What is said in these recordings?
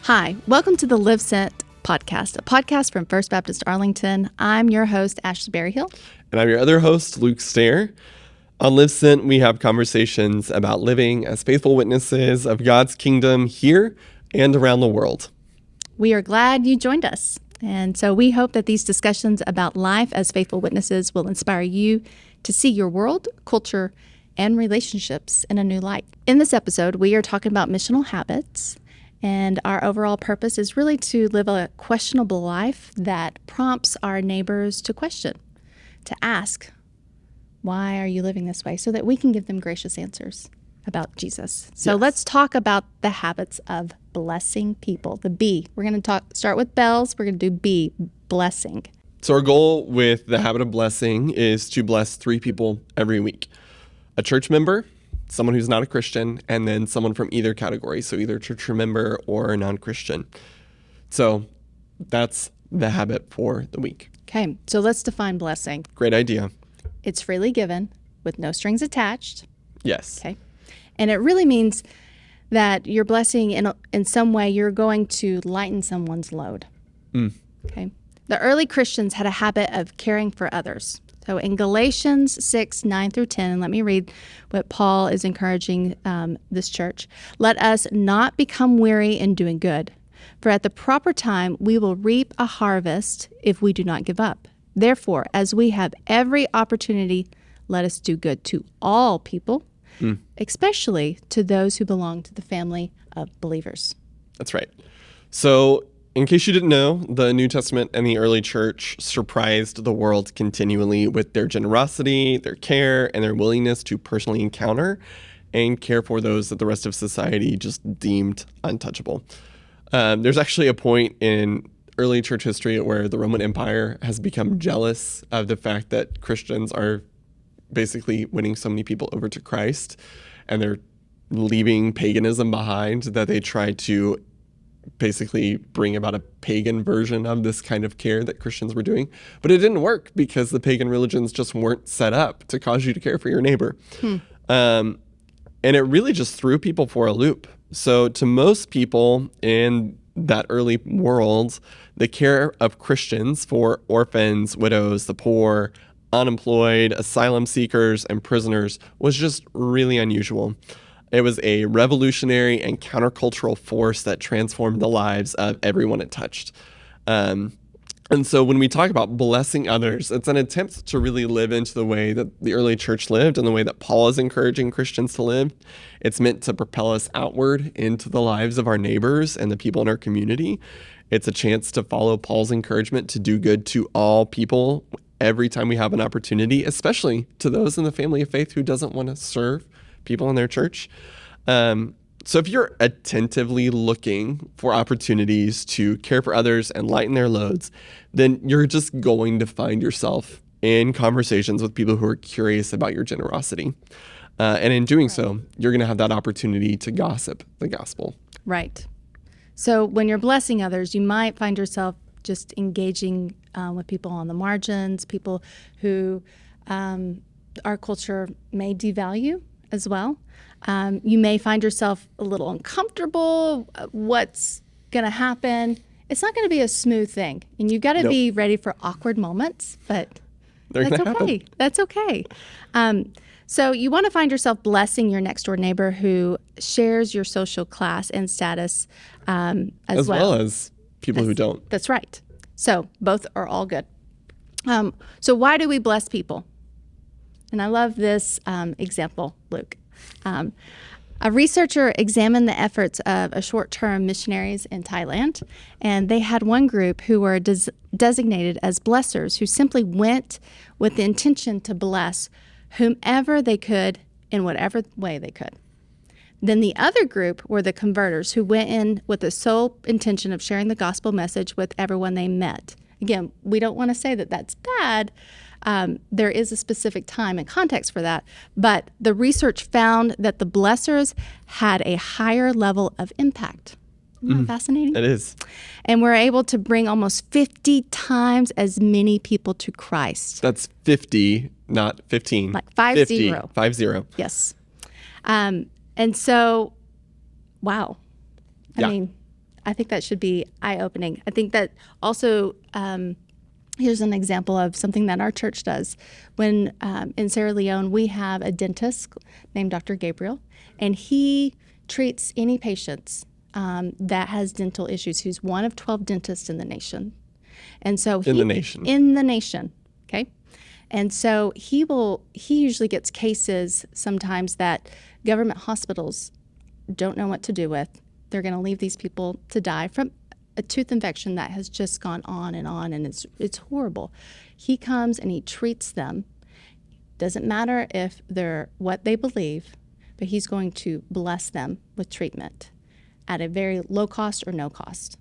Hi, welcome to the Live Sent podcast, a podcast from First Baptist Arlington. I'm your host, Ashley Berryhill. And I'm your other host, Luke Stair. On Live Sent, we have conversations about living as faithful witnesses of God's kingdom here and around the world. We are glad you joined us. And so we hope that these discussions about life as faithful witnesses will inspire you to see your world, culture, and relationships in a new light. In this episode, we are talking about missional habits. And our overall purpose is really to live a questionable life that prompts our neighbors to question, to ask, why are you living this way? So that we can give them gracious answers about Jesus. So Let's talk about the habits of blessing people, the B. We're going to start with bells. We're going to do B, blessing. So our goal with the habit of blessing is to bless 3 people every week. A church member, someone who's not a Christian, and then someone from either category, so either a church member or a non-Christian. So that's the habit for the week. Okay, so let's define blessing. Great idea. It's freely given with no strings attached. Yes. Okay, and it really means that you're blessing in some way you're going to lighten someone's load. Okay, the early Christians had a habit of caring for others. So in Galatians 6, 9 through 10, and let me read what Paul is encouraging this church. Let us not become weary in doing good, for at the proper time we will reap a harvest if we do not give up. Therefore, as we have every opportunity, let us do good to all people, especially to those who belong to the family of believers. That's right. So in case you didn't know, the New Testament and the early church surprised the world continually with their generosity, their care, and their willingness to personally encounter and care for those that the rest of society just deemed untouchable. There's actually a point in early church history where the Roman Empire has become jealous of the fact that Christians are basically winning so many people over to Christ, and they're leaving paganism behind, that they try to basically bring about a pagan version of this kind of care that Christians were doing. But it didn't work because the pagan religions just weren't set up to cause you to care for your neighbor. And it really just threw people for a loop. So to most people in that early world, the care of Christians for orphans, widows, the poor, unemployed, asylum seekers, and prisoners was just really unusual. It was a revolutionary and countercultural force that transformed the lives of everyone it touched. And so when we talk about blessing others, it's an attempt to really live into the way that the early church lived and the way that Paul is encouraging Christians to live. It's meant to propel us outward into the lives of our neighbors and the people in our community. It's a chance to follow Paul's encouragement to do good to all people every time we have an opportunity, especially to those in the family of faith who doesn't want to serve people in their church. So if you're attentively looking for opportunities to care for others and lighten their loads, then you're just going to find yourself in conversations with people who are curious about your generosity. And in doing so, you're going to have that opportunity to gossip the gospel. Right. So when you're blessing others, you might find yourself just engaging with people on the margins, people who our culture may devalue as well. You may find yourself a little uncomfortable. What's going to happen? It's not going to be a smooth thing. And you've got to be ready for awkward moments, but that's okay. That's okay. So you want to find yourself blessing your next door neighbor who shares your social class and status as well as people who don't. That's right. So both are all good. So why do we bless people? And I love this example, Luke. A researcher examined the efforts of a short-term missionaries in Thailand, and they had one group who were designated as blessers, who simply went with the intention to bless whomever they could in whatever way they could. Then the other group were the converters, who went in with the sole intention of sharing the gospel message with everyone they met. Again, we don't want to say that that's bad. There is a specific time and context for that, but the research found that the blessers had a higher level of impact. Isn't that fascinating? It is. And we're able to bring almost 50 times as many people to Christ. That's 50, not 15. Like 50. 50. Yes. And so, wow. I mean, I think that should be eye-opening. I think that also, here's an example of something that our church does. When in Sierra Leone, we have a dentist named Dr. Gabriel, and he treats any patients that has dental issues. He's one of 12 dentists in the nation. And so In the nation. In the nation, okay? And so he usually gets cases sometimes that government hospitals don't know what to do with. They're going to leave these people to die from a tooth infection that has just gone on, and it's horrible. He comes and he treats them. Doesn't matter if they're what they believe, but he's going to bless them with treatment at a very low cost or no cost.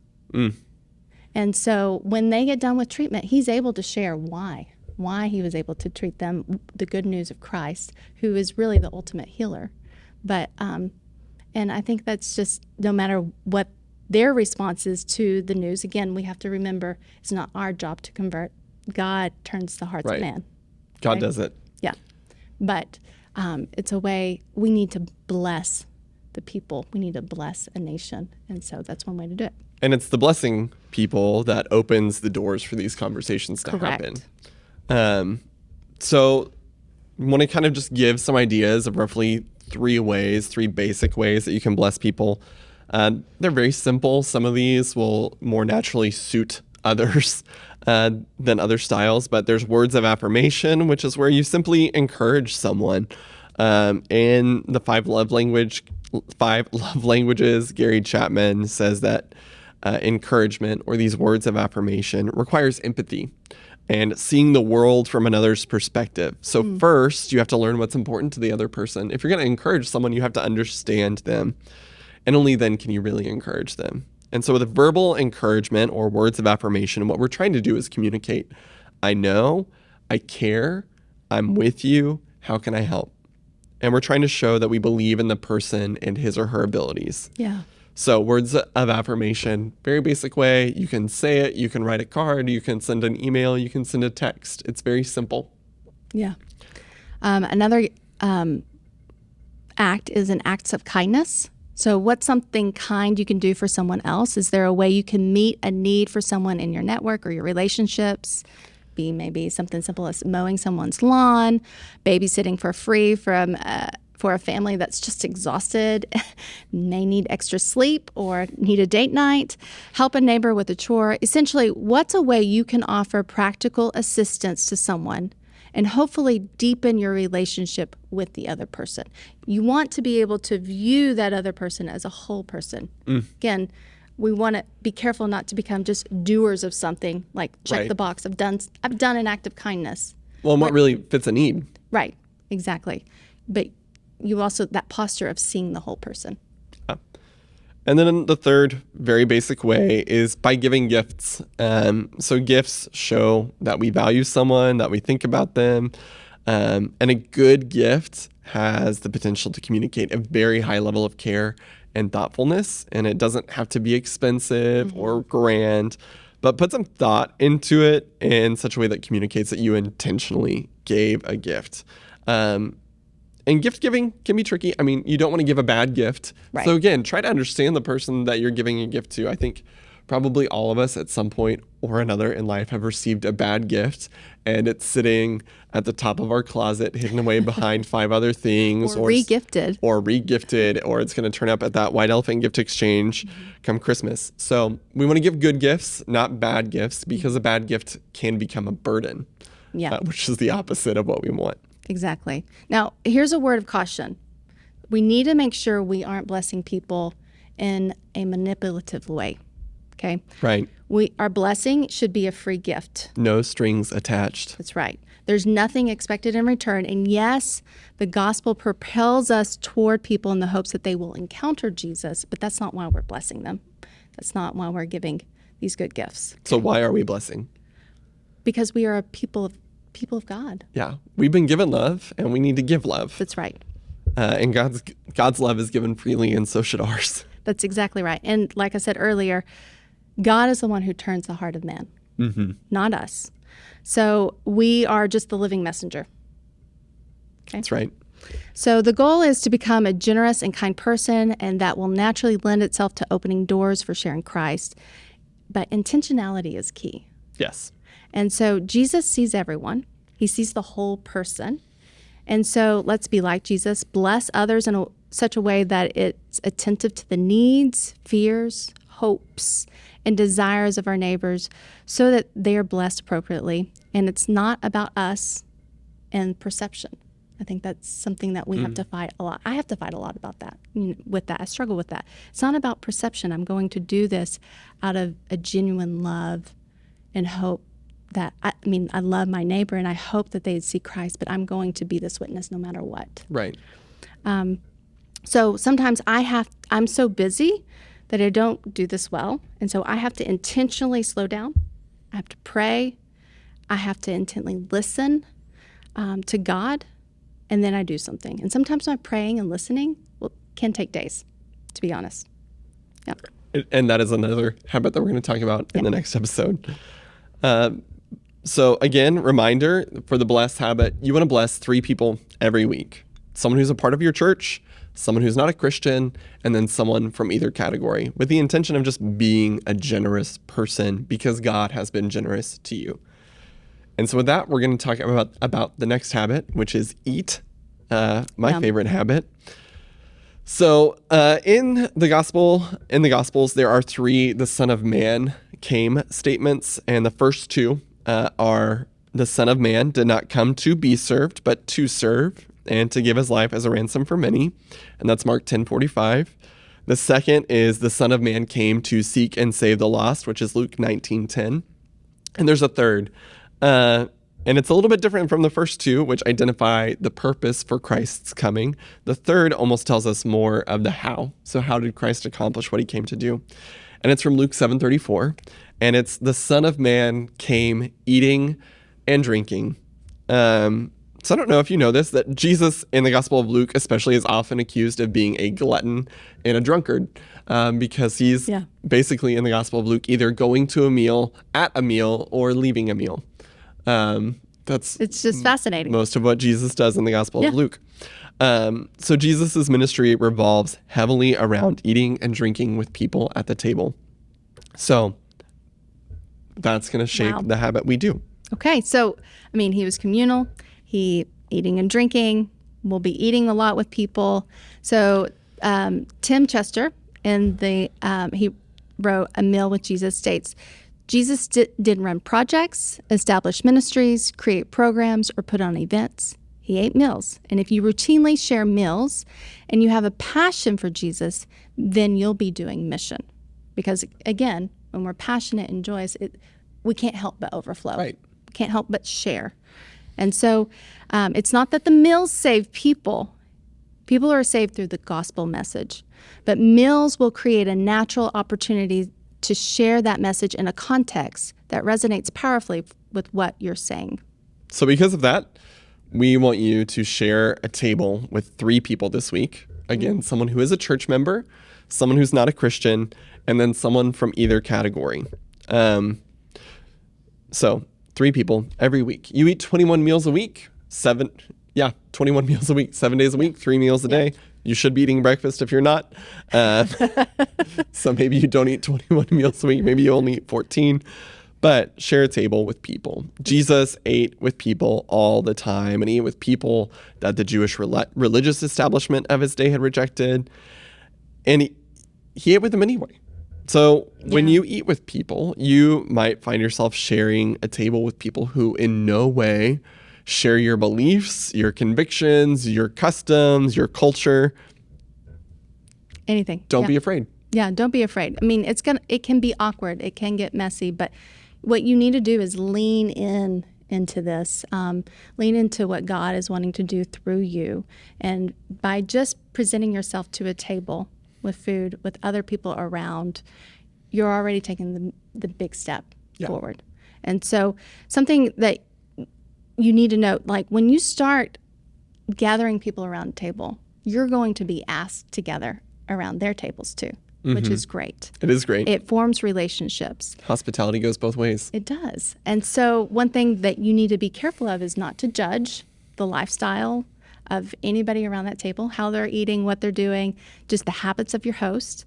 And so when they get done with treatment, he's able to share why he was able to treat them, the good news of Christ, who is really the ultimate healer. But and I think that's just, no matter what their response is to the news, again, we have to remember it's not our job to convert. God turns the hearts of man. God does it. Yeah. But it's a way we need to bless the people. We need to bless a nation. And so that's one way to do it. And it's the blessing people that opens the doors for these conversations to Correct. happen. So I want to kind of just give some ideas of roughly three basic ways that you can bless people. They're very simple. Some of these will more naturally suit others than other styles, but there's words of affirmation, which is where you simply encourage someone. In the five love languages, Gary Chapman says that encouragement, or these words of affirmation, requires empathy and seeing the world from another's perspective. So first, you have to learn what's important to the other person. If you're going to encourage someone, you have to understand them. And only then can you really encourage them. And so with a verbal encouragement or words of affirmation, what we're trying to do is communicate, I know, I care, I'm with you, how can I help? And we're trying to show that we believe in the person and his or her abilities. Yeah. So words of affirmation, very basic way. You can say it, you can write a card, you can send an email, you can send a text. It's very simple. Yeah. Another act is an acts of kindness. So what's something kind you can do for someone else? Is there a way you can meet a need for someone in your network or your relationships? Be maybe something simple as mowing someone's lawn, babysitting for free for a family that's just exhausted, may need extra sleep or need a date night, help a neighbor with a chore. Essentially, what's a way you can offer practical assistance to someone and hopefully deepen your relationship with the other person? You want to be able to view that other person as a whole person. Again, we want to be careful not to become just doers of something, like check the box, I've done an act of kindness. Well, and what really fits a need. Right, exactly. But you also, that posture of seeing the whole person. And then the third very basic way is by giving gifts. So gifts show that we value someone, that we think about them. And a good gift has the potential to communicate a very high level of care and thoughtfulness. And it doesn't have to be expensive or grand, but put some thought into it in such a way that communicates that you intentionally gave a gift. And gift giving can be tricky. I mean, you don't want to give a bad gift. Right. So again, try to understand the person that you're giving a gift to. I think probably all of us at some point or another in life have received a bad gift, and it's sitting at the top of our closet, hidden away behind 5 other things. Or regifted. Or it's going to turn up at that white elephant gift exchange come Christmas. So we want to give good gifts, not bad gifts, because a bad gift can become a burden, which is the opposite of what we want. Exactly. Now, here's a word of caution. We need to make sure we aren't blessing people in a manipulative way, okay? Right. Our blessing should be a free gift. No strings attached. That's right. There's nothing expected in return. And yes, the gospel propels us toward people in the hopes that they will encounter Jesus, but that's not why we're blessing them. That's not why we're giving these good gifts. So why are we blessing? Because we are a people of God. Yeah, we've been given love, and we need to give love. That's right. And God's love is given freely, and so should ours. That's exactly right. And like I said earlier, God is the one who turns the heart of man, not us. So we are just the living messenger. Okay? That's right. So the goal is to become a generous and kind person, and that will naturally lend itself to opening doors for sharing Christ. But intentionality is key. Yes. And so Jesus sees everyone. He sees the whole person. And so let's be like Jesus, bless others in such a way that it's attentive to the needs, fears, hopes, and desires of our neighbors so that they are blessed appropriately. And it's not about us and perception. I think that's something that we have to fight a lot. I have to fight a lot about that, with that. I struggle with that. It's not about perception. I'm going to do this out of a genuine love and hope that, I love my neighbor and I hope that they'd see Christ, but I'm going to be this witness no matter what. Right. So sometimes I'm so busy that I don't do this well. And so I have to intentionally slow down. I have to pray. I have to intently listen to God. And then I do something. And sometimes my praying and listening can take days, to be honest. Yeah. And that is another habit that we're going to talk about in the next episode. So again, reminder for the blessed habit, you want to bless 3 people every week. Someone who's a part of your church, someone who's not a Christian, and then someone from either category, with the intention of just being a generous person because God has been generous to you. And so with that, we're going to talk about the next habit, which is eat, my favorite habit. So in the Gospels, there are 3 the Son of Man came statements. And the first 2 are the Son of Man did not come to be served, but to serve and to give his life as a ransom for many. And that's Mark 10:45. The second is the Son of Man came to seek and save the lost, which is Luke 19:10. And there's a third. And it's a little bit different from the first 2, which identify the purpose for Christ's coming. The third almost tells us more of the how. So how did Christ accomplish what he came to do? And it's from Luke 7:34. And it's the Son of Man came eating and drinking. So I don't know if you know this, that Jesus in the Gospel of Luke especially is often accused of being a glutton and a drunkard because he's basically in the Gospel of Luke either going to a meal, at a meal, or leaving a meal. It's just fascinating. Most of what Jesus does in the Gospel of Luke. So Jesus's ministry revolves heavily around eating and drinking with people at the table. So that's going to shape the habit we do. Okay. So, he was communal. He eating and drinking. We'll be eating a lot with people. So Tim Chester, he wrote A Meal with Jesus, states, Jesus didn't run projects, establish ministries, create programs, or put on events. He ate meals. And if you routinely share meals and you have a passion for Jesus, then you'll be doing mission. Because again, when we're passionate and joyous, we can't help but overflow. Right. We can't help but share. And so it's not that the meals save people. People are saved through the gospel message. But meals will create a natural opportunity to share that message in a context that resonates powerfully with what you're saying. So because of that, we want you to share a table with 3 people this week. Again, someone who is a church member, someone who's not a Christian, and then someone from either category. So 3 people every week. You eat 21 meals a week, 21 meals a week, 7 days a week, 3 meals a day. You should be eating breakfast if you're not. So maybe you don't eat 21 meals a week. Maybe you only eat 14. But share a table with people. Jesus ate with people all the time, and he ate with people that the Jewish religious establishment of his day had rejected. And he ate with them anyway. So when you eat with people, you might find yourself sharing a table with people who in no way share your beliefs, your convictions, your customs, your culture. Anything. Don't be afraid. Yeah, don't be afraid. It can be awkward. It can get messy, but what you need to do is lean into this, lean into what God is wanting to do through you. And by just presenting yourself to a table with food, with other people around, you're already taking the big step forward. And so something that you need to know, like when you start gathering people around a table, you're going to be asked together around their tables too, which is great. It is great. It forms relationships. Hospitality goes both ways. It does. And so one thing that you need to be careful of is not to judge the lifestyle of anybody around that table, how they're eating, what they're doing, just the habits of your host.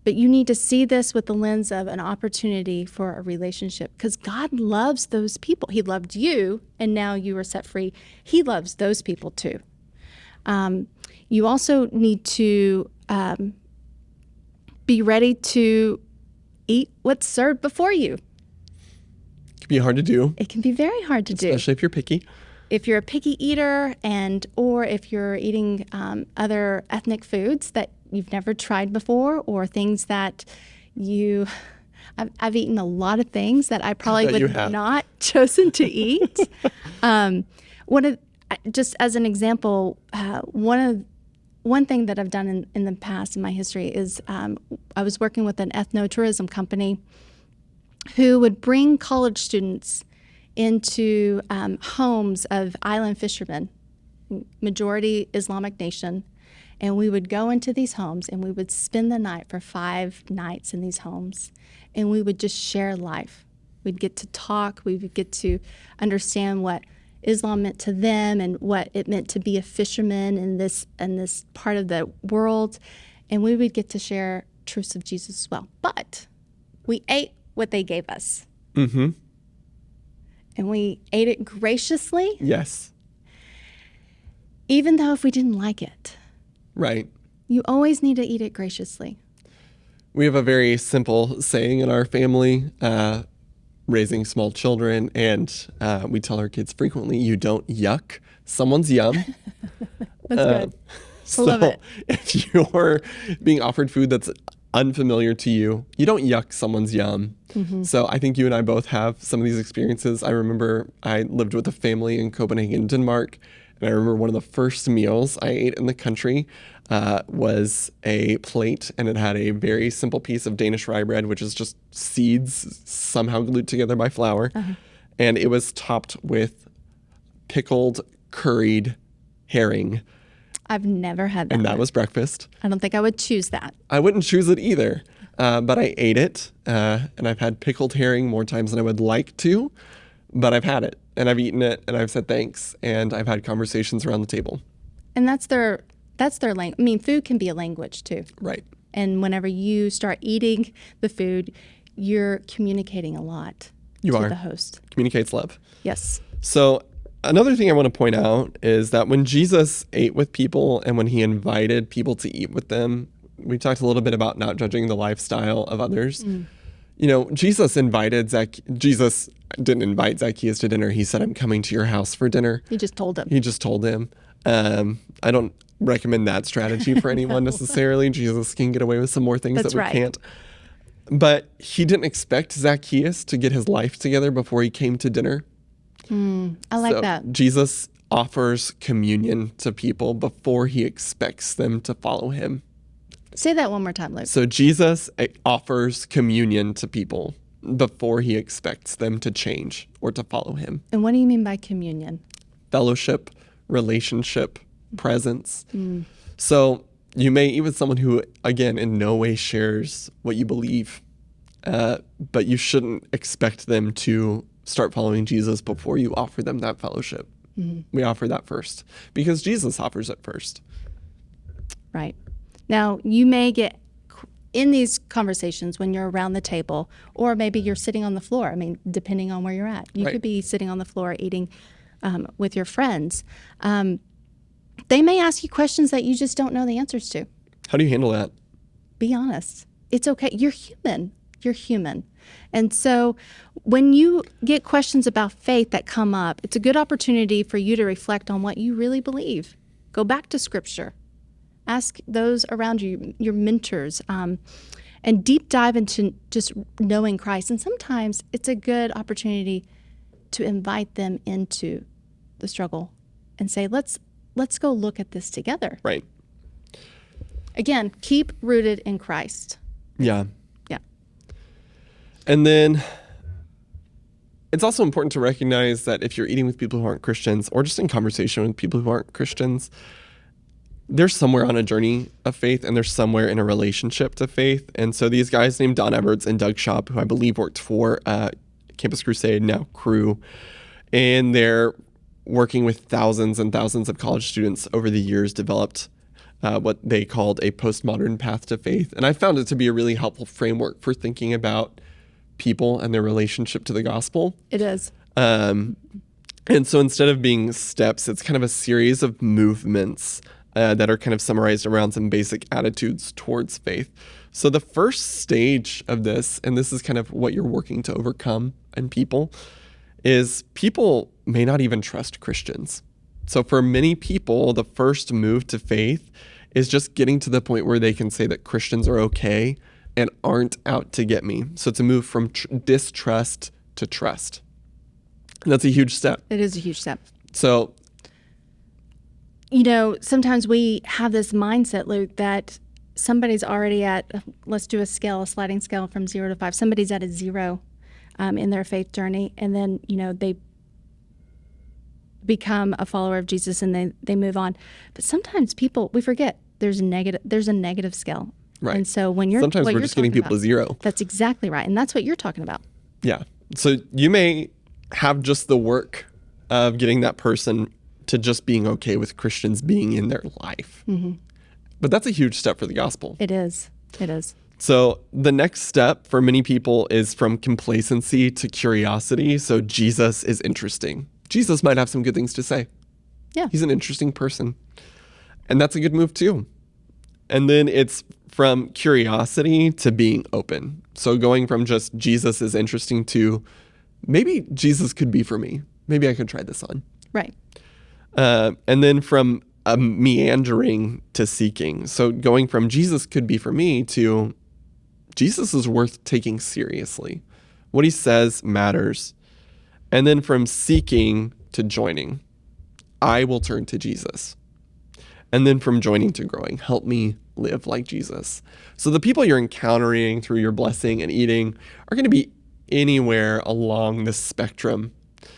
But you need to see this with the lens of an opportunity for a relationship, because God loves those people. He loved you, and now you are set free. He loves those people too. You also need to be ready to eat what's served before you. It can be hard to do. It can be very hard to do. Especially if you're picky. If you're a picky eater, or if you're eating other ethnic foods that you've never tried before, or things that I've eaten a lot of things that I probably would not chosen to eat. Just as an example, one thing that I've done in the past in my history is I was working with an ethnotourism company who would bring college students into homes of island fishermen, majority Islamic nation. And we would go into these homes and we would spend the night for 5 nights in these homes. And we would just share life. We'd get to talk. We would get to understand what Islam meant to them and what it meant to be a fisherman in this part of the world. And we would get to share truths of Jesus as well. But we ate what they gave us. Mm-hmm. And we ate it graciously. Yes. Even though if we didn't like it. Right. You always need to eat it graciously. We have a very simple saying in our family, raising small children, and we tell our kids frequently, you don't yuck someone's yum. That's good. So love it. if you're being offered food that's unfamiliar to you, you don't yuck someone's yum. Mm-hmm. So I think you and I both have some of these experiences. I remember I lived with a family in Copenhagen, Denmark, and I remember one of the first meals I ate in the country was a plate, and it had a very simple piece of Danish rye bread, which is just seeds somehow glued together by flour. Uh-huh. And it was topped with pickled, curried herring. I've never had that. And that was breakfast. I don't think I would choose that. I wouldn't choose it either, but I ate it, and I've had pickled herring more times than I would like to, but I've had it, and I've eaten it, and I've said thanks, and I've had conversations around the table. And that's their language. I mean, food can be a language too. Right. And whenever you start eating the food, you're communicating a lot to the host. Communicates love. Yes. So another thing I want to point out is that when Jesus ate with people and when he invited people to eat with them, we talked a little bit about not judging the lifestyle of others. You know, Jesus didn't invite Zacchaeus to dinner. He said, I'm coming to your house for dinner. He just told him. I don't recommend that strategy for anyone necessarily. Jesus can get away with some more things that we can't. But he didn't expect Zacchaeus to get his life together before he came to dinner. I like that. Jesus offers communion to people before he expects them to follow him. Say that one more time, Luke. So Jesus offers communion to people before he expects them to change or to follow him. And what do you mean by communion? Fellowship, relationship, presence. So you may eat with someone who, again, in no way shares what you believe, but you shouldn't expect them to start following Jesus before you offer them that fellowship. We offer that first because Jesus offers it first. Right. Now, you may get in these conversations when you're around the table, or maybe you're sitting on the floor. I mean, depending on where you're at. You could be sitting on the floor eating with your friends. They may ask you questions that you just don't know the answers to. How do you handle that? Be honest. It's okay. You're human. You're human. And so when you get questions about faith that come up, it's a good opportunity for you to reflect on what you really believe. Go back to Scripture. Ask those around you, your mentors, and deep dive into just knowing Christ. And sometimes it's a good opportunity to invite them into the struggle and say, let's go look at this together. Right. Again, keep rooted in Christ. Yeah. Yeah. And then it's also important to recognize that if you're eating with people who aren't Christians or just in conversation with people who aren't Christians, they're somewhere on a journey of faith and they're somewhere in a relationship to faith. And so these guys named Don Edwards and Doug Schaub, who I believe worked for Campus Crusade, now Cru, in their working with thousands and thousands of college students over the years, developed what they called a postmodern path to faith. And I found it to be a really helpful framework for thinking about people and their relationship to the gospel. It is. And so instead of being steps, it's kind of a series of movements that are kind of summarized around some basic attitudes towards faith. So the first stage of this, and this is kind of what you're working to overcome in people, is people may not even trust Christians. So for many people, the first move to faith is just getting to the point where they can say that Christians are okay and aren't out to get me. So it's a move from distrust to trust. And that's a huge step. It is a huge step. So, sometimes we have this mindset, Luke, that somebody's already at, let's do a sliding scale from 0 to 5. Somebody's at a 0 in their faith journey. And then, they become a follower of Jesus and they move on. But sometimes we forget there's a negative scale. Right. And so we're just getting people to 0. That's exactly right. And that's what you're talking about. Yeah. So you may have just the work of getting that person to just being okay with Christians being in their life. Mm-hmm. But that's a huge step for the gospel. It is. It is. So the next step for many people is from complacency to curiosity. So Jesus is interesting. Jesus might have some good things to say. Yeah. He's an interesting person. And that's a good move too. And then it's from curiosity to being open. So going from just Jesus is interesting to maybe Jesus could be for me. Maybe I could try this on. Right. And then from meandering to seeking. So going from Jesus could be for me to Jesus is worth taking seriously. What he says matters. And then from seeking to joining. I will turn to Jesus. And then from joining to growing. Help me live like Jesus. So the people you're encountering through your blessing and eating are going to be anywhere along the spectrum.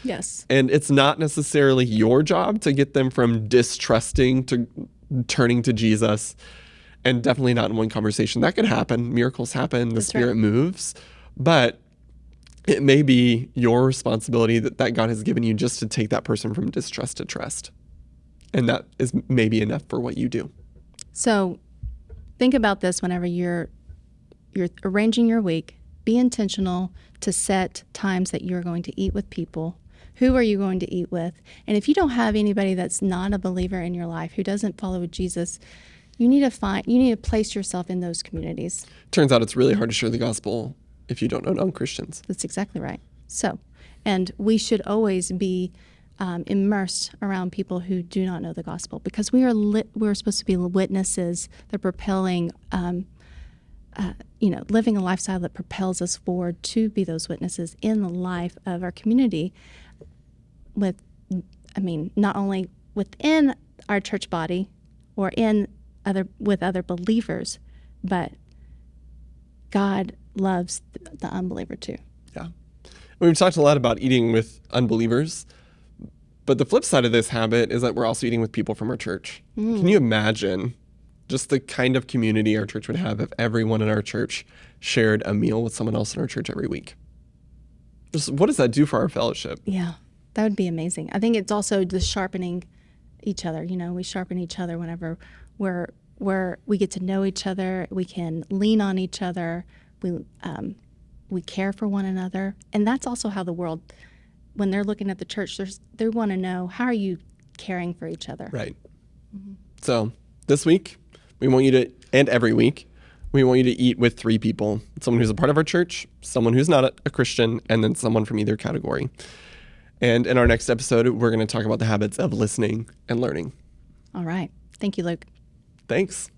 Yes. And it's not necessarily your job to get them from distrusting to turning to Jesus, and definitely not in one conversation. That could happen. Miracles happen. The Spirit moves. But it may be your responsibility that God has given you just to take that person from distrust to trust. And that is maybe enough for what you do. So think about this whenever you're arranging your week. Be intentional to set times that you're going to eat with people. Who are you going to eat with? And if you don't have anybody that's not a believer in your life, who doesn't follow Jesus, you need to place yourself in those communities. Turns out it's really hard to share the gospel if you don't know non-Christians. That's exactly right. So, and we should always be immersed around people who do not know the gospel, because we're supposed to be witnesses. They're propelling living a lifestyle that propels us forward to be those witnesses in the life of our community not only within our church body or with other believers, but God loves the unbeliever too. Yeah. We've talked a lot about eating with unbelievers, but the flip side of this habit is that we're also eating with people from our church. Can you imagine just the kind of community our church would have if everyone in our church shared a meal with someone else in our church every week? Just what does that do for our fellowship? Yeah, that would be amazing. I think it's also the sharpening each other. We sharpen each other whenever we get to know each other. We can lean on each other. We care for one another. And that's also how the world, when they're looking at the church, they want to know, how are you caring for each other? Right. Mm-hmm. So this week, we want you to, and every week, we want you to eat with 3 people. Someone who's a part of our church, someone who's not a Christian, and then someone from either category. And in our next episode, we're going to talk about the habits of listening and learning. All right. Thank you, Luke. Thanks.